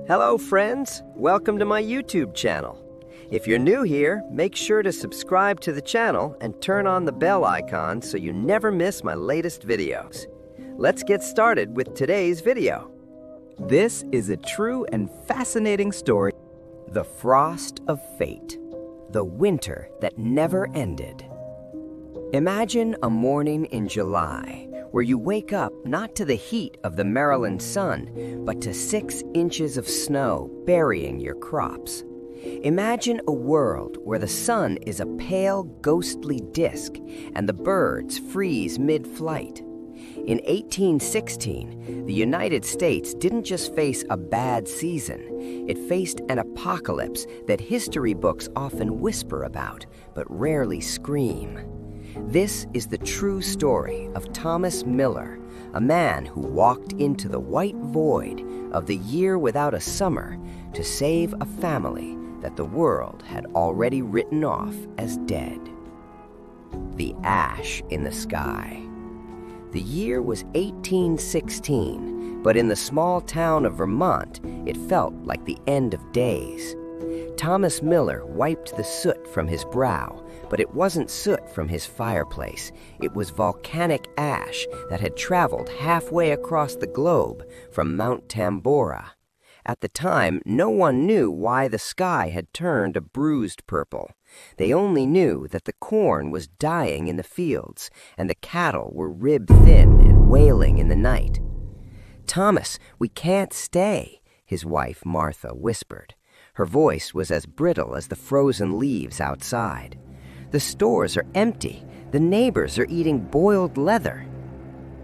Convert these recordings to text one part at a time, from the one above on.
Hello friends, welcome to my YouTube channel. If you're new here, make sure to subscribe to the channel and turn on the bell icon so you never miss my latest videos. Let's get started with today's video. This is a true and fascinating story. The Frost of Fate, the winter that never ended. Imagine a morning in July where you wake up not to the heat of the Maryland sun, but to 6 inches of snow burying your crops. Imagine a world where the sun is a pale, ghostly disk and the birds freeze mid-flight. In 1816, the United States didn't just face a bad season, it faced an apocalypse that history books often whisper about, but rarely scream. This is the true story of Thomas Miller, a man who walked into the white void of the year without a summer to save a family that the world had already written off as dead. The ash in the sky. The year was 1816, but in the small town of Vermont, it felt like the end of days. Thomas Miller wiped the soot from his brow, but it wasn't soot from his fireplace. It was volcanic ash that had traveled halfway across the globe from Mount Tambora. At the time, no one knew why the sky had turned a bruised purple. They only knew that the corn was dying in the fields and the cattle were rib-thin and wailing in the night. "Thomas, we can't stay," his wife Martha whispered. Her voice was as brittle as the frozen leaves outside. "The stores are empty. The neighbors are eating boiled leather."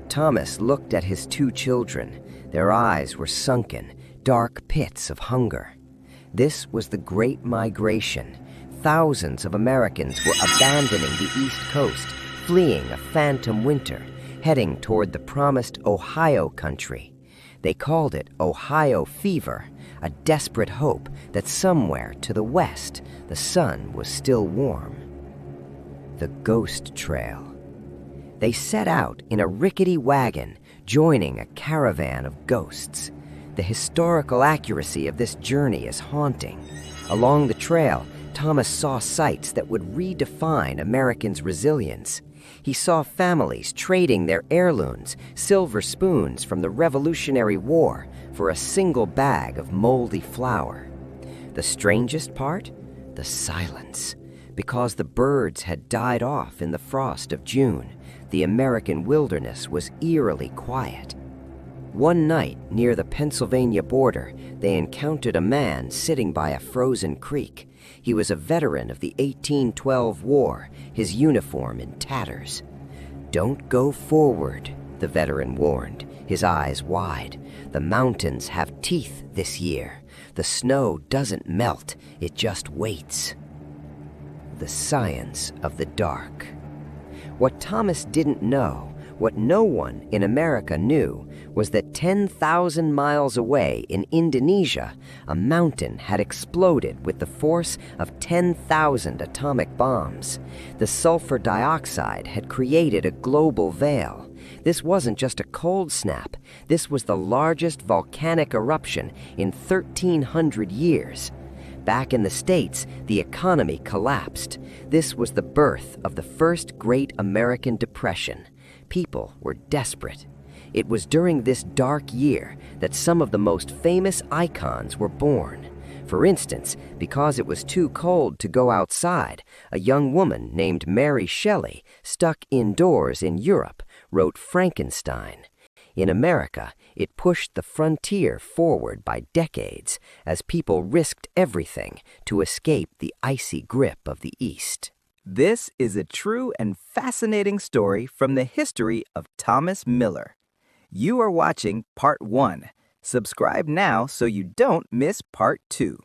Thomas looked at his 2 children. Their eyes were sunken, dark pits of hunger. This was the Great Migration. Thousands of Americans were abandoning the East Coast, fleeing a phantom winter, heading toward the promised Ohio country. They called it Ohio Fever, a desperate hope that somewhere to the west the sun was still warm. The Ghost Trail. They set out in a rickety wagon, joining a caravan of ghosts. The historical accuracy of this journey is haunting. Along the trail, Thomas saw sights that would redefine Americans' resilience. He saw families trading their heirlooms, silver spoons from the Revolutionary War, for a single bag of moldy flour. The strangest part? The silence. Because the birds had died off in the frost of June, the American wilderness was eerily quiet. One night, near the Pennsylvania border, they encountered a man sitting by a frozen creek. He was a veteran of the 1812 war, his uniform in tatters. "Don't go forward," the veteran warned, his eyes wide. "The mountains have teeth this year. The snow doesn't melt, it just waits." The science of the dark. What Thomas didn't know, what no one in America knew, was that 10,000 miles away in Indonesia, a mountain had exploded with the force of 10,000 atomic bombs. The sulfur dioxide had created a global veil. This wasn't just a cold snap. This was the largest volcanic eruption in 1,300 years. Back in the States, the economy collapsed. This was the birth of the first Great American Depression. People were desperate. It was during this dark year that some of the most famous icons were born. For instance, because it was too cold to go outside, a young woman named Mary Shelley, stuck indoors in Europe, wrote Frankenstein. In America, it pushed the frontier forward by decades as people risked everything to escape the icy grip of the East. This is a true and fascinating story from the history of Thomas Miller. You are watching Part 1. Subscribe now so you don't miss Part 2.